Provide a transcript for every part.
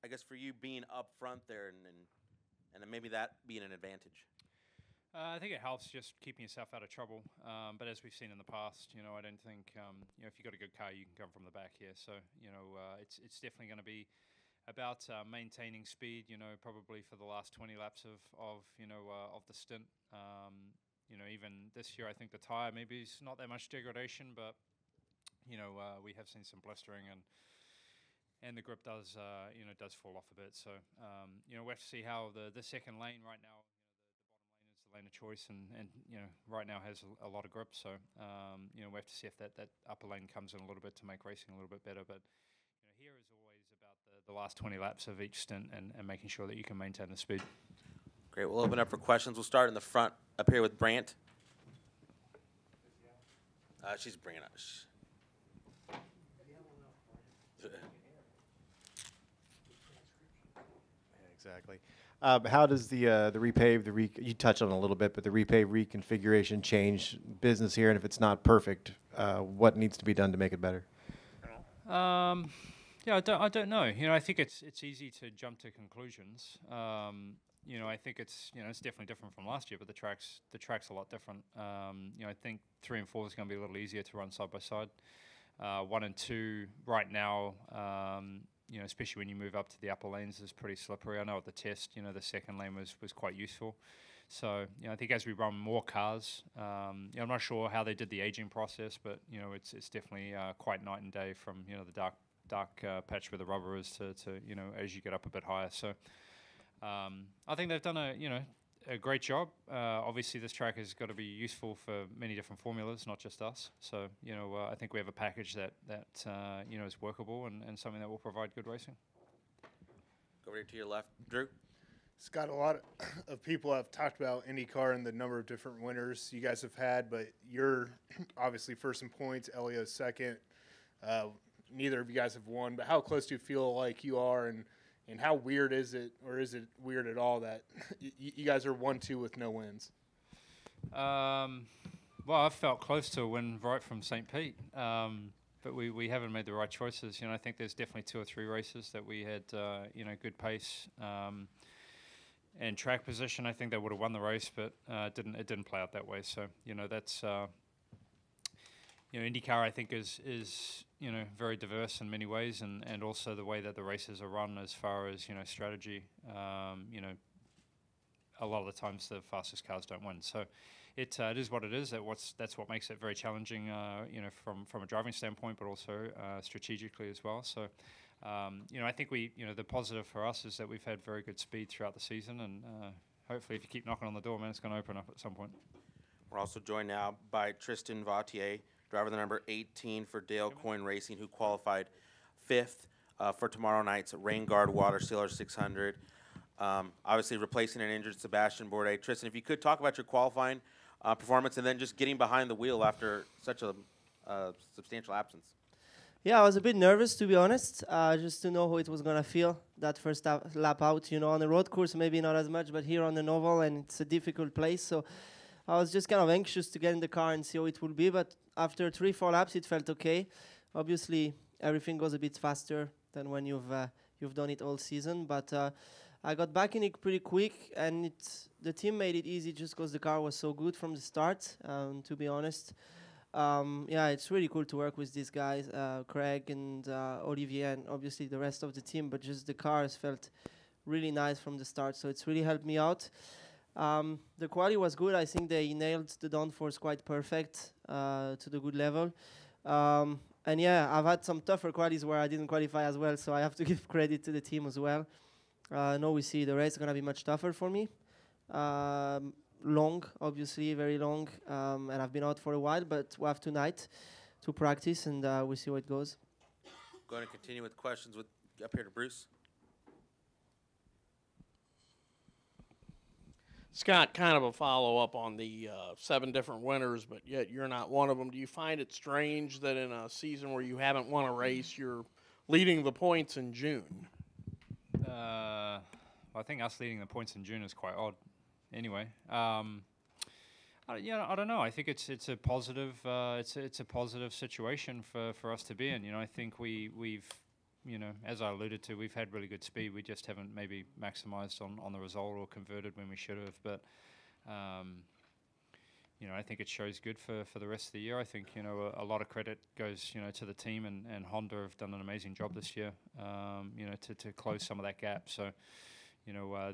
I guess for you being up front there and then maybe that being an advantage? I think it helps just keeping yourself out of trouble. But as we've seen in the past, I don't think if you've got a good car, you can come from the back here. So it's definitely going to be about maintaining speed. Probably for the last 20 laps of the stint. Even this year, I think the tire maybe is not that much degradation, but we have seen some blistering and the grip does fall off a bit. So we have to see how the second lane right now. The lane of choice, and right now has a lot of grip. So we have to see if that upper lane comes in a little bit to make racing a little bit better. But here is always about the last 20 laps of each stint and making sure that you can maintain the speed. Great. We'll open up for questions. We'll start in the front up here with Brant. She's bringing up. Exactly. How does the repave, you touched on it a little bit, but the repave reconfiguration change business here? And if it's not perfect, what needs to be done to make it better? Yeah, I don't know. I think it's easy to jump to conclusions. I think it's definitely different from last year, but the track's a lot different. I think 3 and 4 is going to be a little easier to run side by side. 1 and 2 right now. Especially when you move up to the upper lanes, is pretty slippery. I know at the test, the second lane was quite useful. So, I think as we run more cars, I'm not sure how they did the aging process, but, it's definitely quite night and day from, the dark patch where the rubber is to as you get up a bit higher. So, I think they've done a great job. Obviously, this track has got to be useful for many different formulas, not just us. So, I think we have a package that is workable and something that will provide good racing. Go over here to your left, Drew. Scott, a lot of people have talked about IndyCar and the number of different winners you guys have had, but you're obviously first in points, Elio's second. Neither of you guys have won, but how close do you feel like you are, and how weird is it, or is it weird at all that you guys are 1-2 with no wins? Well, I've felt close to a win right from St. Pete, but we haven't made the right choices. I think there's definitely 2 or 3 races that we had, good pace and track position. I think they would have won the race, but it didn't play out that way. So that's IndyCar I think is very diverse in many ways, and also the way that the races are run as far as strategy. A lot of the times the fastest cars don't win. So it is what it is. That's what makes it very challenging. From a driving standpoint, but also strategically as well. So I think the positive for us is that we've had very good speed throughout the season, and hopefully if you keep knocking on the door, man, it's going to open up at some point. We're also joined now by Tristan Vautier, driver the number 18 for Dale Coyne Racing, who qualified 5th for tomorrow night's Rainguard Water Sealers 600. Obviously replacing an injured Sebastian Bourdais. Tristan, if you could talk about your qualifying performance and then just getting behind the wheel after such a substantial absence. Yeah, I was a bit nervous, to be honest, just to know how it was going to feel, that first lap out. On the road course, maybe not as much, but here on the Novel, and it's a difficult place. So I was just kind of anxious to get in the car and see how it would be. But after 3-4 laps, it felt okay. Obviously, everything goes a bit faster than when you've done it all season. But I got back in it pretty quick, and the team made it easy just because the car was so good from the start, to be honest. It's really cool to work with these guys, Craig and Olivier, and obviously the rest of the team, but just the cars felt really nice from the start, so it's really helped me out. The quali was good. I think they nailed the downforce quite perfect to the good level. And yeah, I've had some tougher qualies where I didn't qualify as well, so I have to give credit to the team as well. Now we see the race is going to be much tougher for me. Long, obviously, very long, and I've been out for a while, but we have tonight to practice, and we'll see how it goes. Going to continue with questions up here to Bruce. Scott, kind of a follow-up on the 7 different winners, but yet you're not one of them. Do you find it strange that in a season where you haven't won a race, you're leading the points in June? I think us leading the points in June is quite odd. Anyway, I don't know. I think it's a positive it's a positive situation for us to be in. I think we've as I alluded to, we've had really good speed. We just haven't maybe maximised on the result or converted when we should have. But I think it shows good for the rest of the year. I think a lot of credit goes to the team, and Honda have done an amazing job this year. To close some of that gap. So.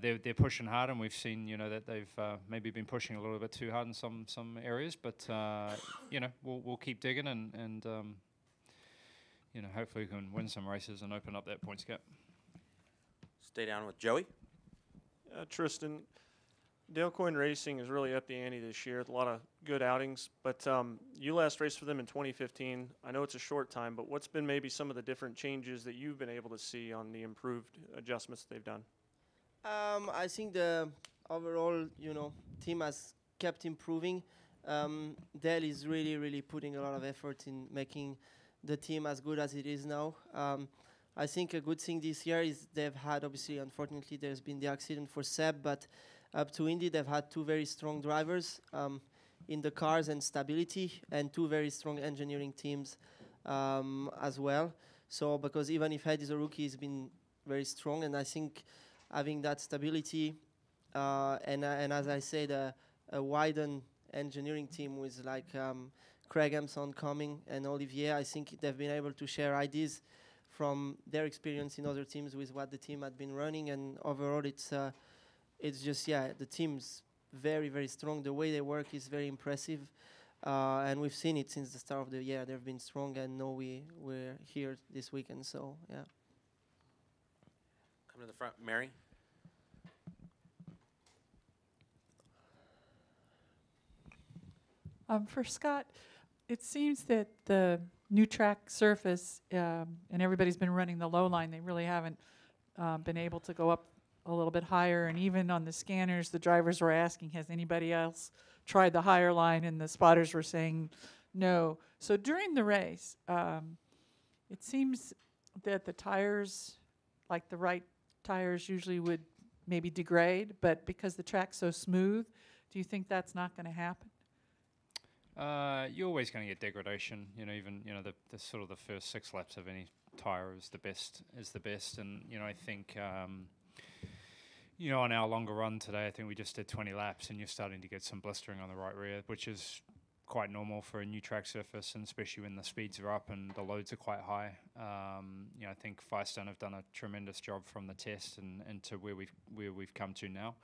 They're pushing hard, and we've seen that they've maybe been pushing a little bit too hard in some areas. But we'll keep digging, and hopefully we can win some races and open up that points gap. Stay down with Joey. Tristan, Coyne Racing is really up the ante this year. A lot of good outings, but you last raced for them in 2015. I know it's a short time, but what's been maybe some of the different changes that you've been able to see on the improved adjustments they've done? I think the overall, team has kept improving. Dale is really, really putting a lot of effort in making the team as good as it is now. I think a good thing this year is they've had, obviously, unfortunately, there's been the accident for Seb, but up to Indy, they've had two very strong drivers in the cars and stability, and two very strong engineering teams as well. So, because even if Head is a rookie, he's been very strong, and I think having that stability, and as I said, a widened engineering team with like Craig Hampson coming and Olivier, I think they've been able to share ideas from their experience in other teams with what the team had been running, and overall it's just, the team's very, very strong. The way they work is very impressive, and we've seen it since the start of the year. They've been strong, and know we're here this weekend, so yeah. Come to the front, Mary. For Scott, it seems that the new track surface, and everybody's been running the low line, they really haven't been able to go up a little bit higher. And even on the scanners, the drivers were asking, has anybody else tried the higher line? And the spotters were saying no. So during the race, it seems that the tires, like the right tires usually would maybe degrade, but because the track's so smooth, do you think that's not going to happen? You're always going to get degradation. Even the sort of the first 6 laps of any tire is the best. And I think on our longer run today, I think we just did 20 laps, and you're starting to get some blistering on the right rear, which is quite normal for a new track surface, and especially when the speeds are up and the loads are quite high. I think Firestone have done a tremendous job from the test and to where we've come to now.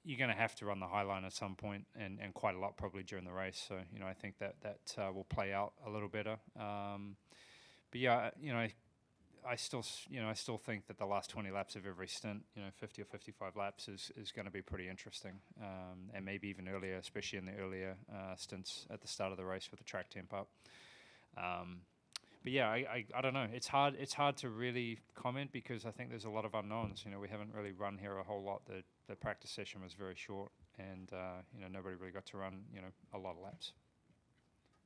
You're going to have to run the high line at some point, and quite a lot probably during the race. So I think that will play out a little better. But yeah, I still think that the last 20 laps of every stint, 50 or 55 laps is going to be pretty interesting, and maybe even earlier, especially in the earlier stints at the start of the race with the track temp up. But yeah, I don't know. It's hard to really comment because I think there's a lot of unknowns. We haven't really run here a whole lot. The practice session was very short, and nobody really got to run a lot of laps.